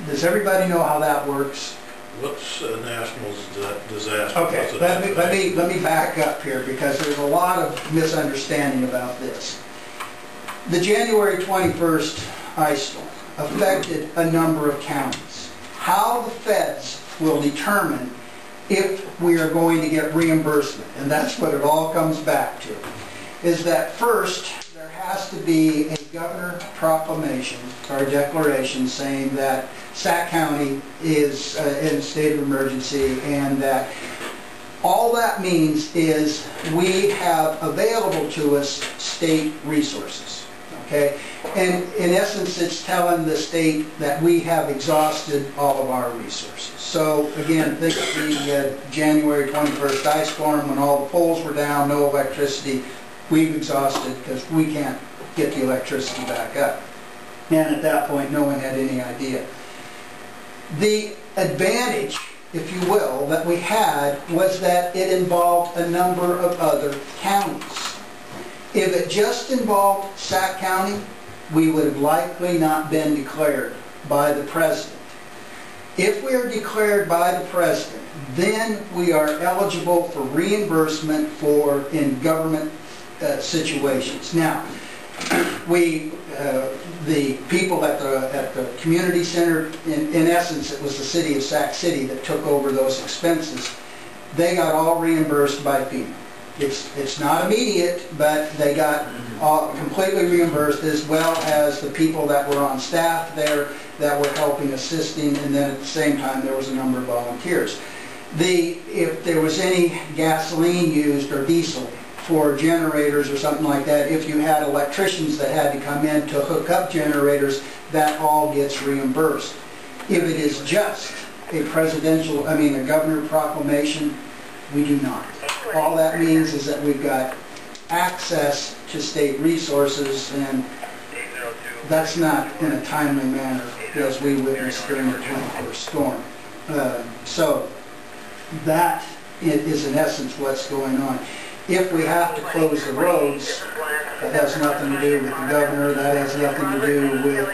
Does everybody know how that works? What's a national disaster? Okay, let me back up here because there's a lot of misunderstanding about this. The January 21st ice storm affected a number of counties. How the feds will determine if we are going to get reimbursement, and that's what it all comes back to, is that first there has to be a governor proclamation or a declaration saying that Sac County is in a state of emergency, and that all that means is we have available to us state resources. Okay? And in essence, it's telling the state that we have exhausted all of our resources. So again, think of the January 21st ice storm when all the poles were down, no electricity. We've exhausted because we can't get the electricity back up. And at that point, no one had any idea. The advantage, if you will, that we had was that it involved a number of other counties. If it just involved Sac County, we would have likely not been declared by the President. If we are declared by the President, then we are eligible for reimbursement in government situations. Now, the people at the community center, in essence, it was the city of Sac City that took over those expenses. They got all reimbursed by FEMA. It's not immediate, but they got all completely reimbursed, as well as the people that were on staff there that were helping, assisting, and then at the same time there was a number of volunteers. If there was any gasoline used or diesel for generators or something like that, if you had electricians that had to come in to hook up generators, that all gets reimbursed. If it is just a governor proclamation, we do not. All that means is that we've got access to state resources, and that's not in a timely manner as we witnessed during the 21st storm. So that is in essence what's going on. If we have to close the roads, that has nothing to do with the governor, that has nothing to do with,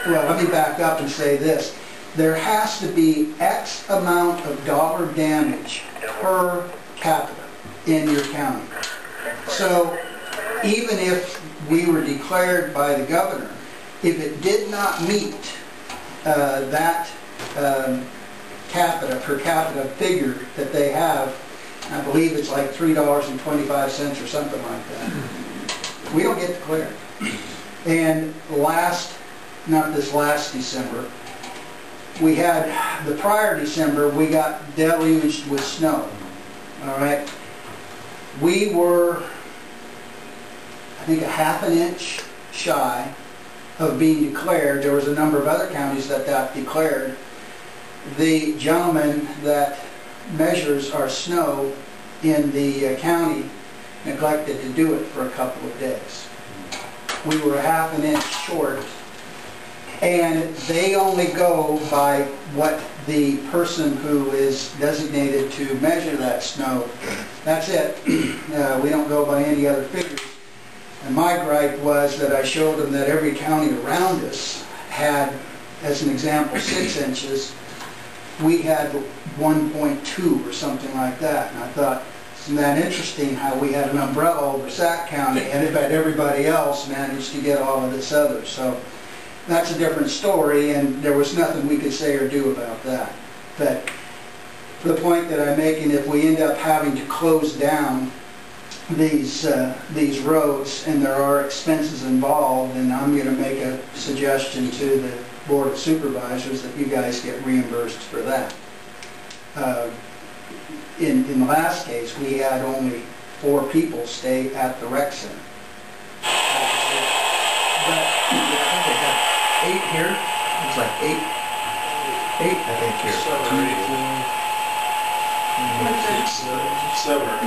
well, let me back up and say this. There has to be X amount of dollar damage per capita in your county. So even if we were declared by the governor, if it did not meet that per capita figure that they have, I believe it's like $3.25 or something like that, we don't get declared. And not this last December, we had, the prior December, we got deluged with snow. All right? We were, I think, a half an inch shy of being declared. There was a number of other counties that got declared. The gentleman that measures our snow in the county neglected to do it for a couple of days. We were a half an inch short, and they only go by what the person who is designated to measure that snow. That's it. We don't go by any other figures. And my gripe was that I showed them that every county around us had, as an example, 6 inches. We had 1.2 or something like that. And I thought, isn't that interesting how we had an umbrella over Sac County, and but everybody else managed to get all of this other. So that's a different story, and there was nothing we could say or do about that. But for the point that I'm making, if we end up having to close down these roads and there are expenses involved, and I'm going to make a suggestion to the Board of Supervisors that you guys get reimbursed for that. In the last case, we had only 4 people stay at the rec center. But 8 here. It's like 8. 8, I think here. 7 or 8.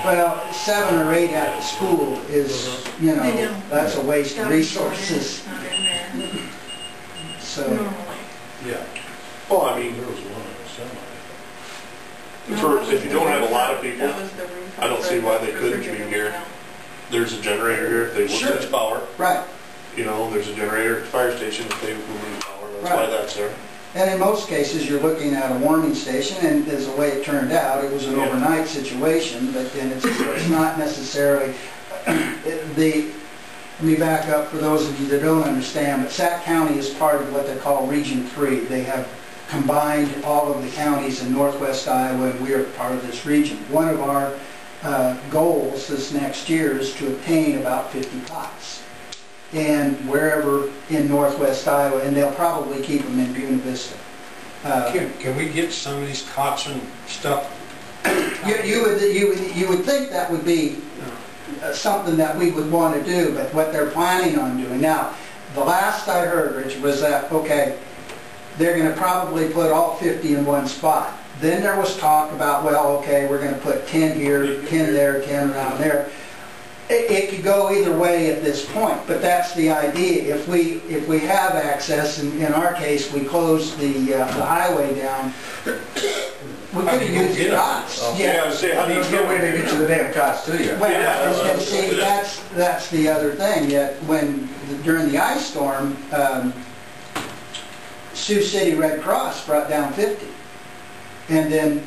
Well, 7 or 8 at the school is, you know, that's a waste of resources. So. Yeah. Well, I mean, there was one in the semi. If you don't have a lot of people, I don't see why they couldn't be here. There's a generator here if they will lose power. Right. You know, there's a generator at the fire station if they will lose power. That's why that's there. And in most cases, you're looking at a warming station, and as the way it turned out, it was an overnight situation, but then it's not necessarily let me back up for those of you that don't understand, but Sac County is part of what they call Region 3. They have combined all of the counties in northwest Iowa, and we are part of this region. One of our goals this next year is to obtain about 50 cots. And wherever in northwest Iowa, and they'll probably keep them in Buena Vista. Can we get some of these cots and stuff? You would think that would be something that we would want to do, but what they're planning on doing. Now, the last I heard, Rich, was that, okay, they're going to probably put all 50 in one spot. Then there was talk about, well, okay, we're going to put 10 here, 10 there, 10 around there. It could go either way at this point, but that's the idea. If we have access, in our case, we close the highway down, we could use the cots. Yeah, there's no way to get to the damn cots to you. Well, and see, that's the other thing. Yet during the ice storm, Sioux City Red Cross brought down 50. And then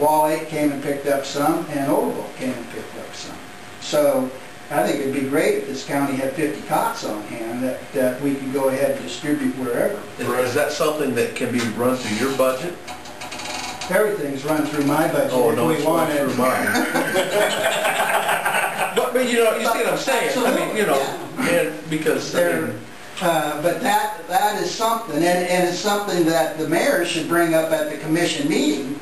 Wall 8 came and picked up some, and Oroville came and picked up some. So I think it'd be great if this county had 50 cots on hand that we could go ahead and distribute wherever. Is that something that can be run through your budget? Everything's run through my budget. Oh, no, it's run through mine. but you know, you see what I'm saying? Absolutely. I mean, you know, and because but that is something, and it's something that the mayor should bring up at the commission meeting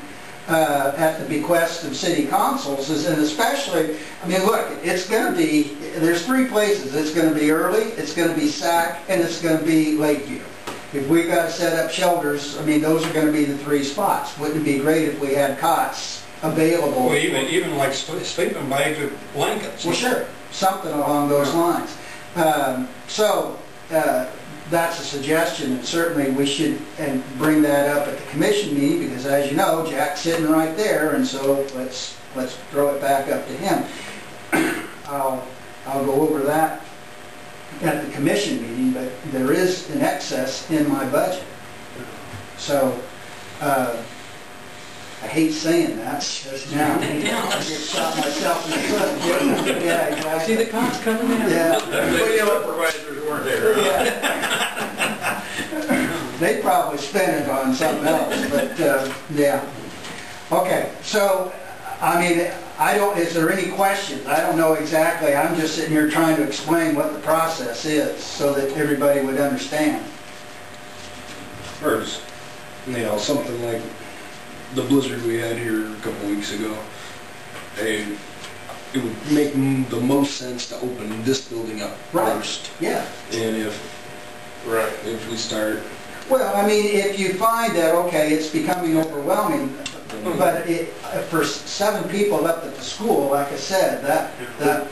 at the bequest of city councils, and especially, I mean, look, it's going to be, there's three places. It's going to be Early, it's going to be Sac, and it's going to be Lakeview. If we've got to set up shelters, I mean, those are going to be the three spots. Wouldn't it be great if we had cots available? Well, even like sleeping bags or blankets. Well, sure, something along those lines. That's a suggestion, and certainly we should bring that up at the commission meeting, because as you know, Jack's sitting right there, and so let's throw it back up to him. I'll go over that at the commission meeting, but there is an excess in my budget. So I hate saying that, because now I get shot myself in the foot. Yeah, exactly. see the cops coming in. Yeah. The supervisors weren't there. Yeah. They probably spent it on something else, but yeah. Okay, so I mean, is there any questions? I don't know exactly. I'm just sitting here trying to explain what the process is so that everybody would understand. Or just, something like the blizzard we had here a couple weeks ago. It would make the most sense to open this building up first. Yeah. And if we start... Well, I mean, if you find that, okay, it's becoming overwhelming, but for 7 people up at the school, like I said, that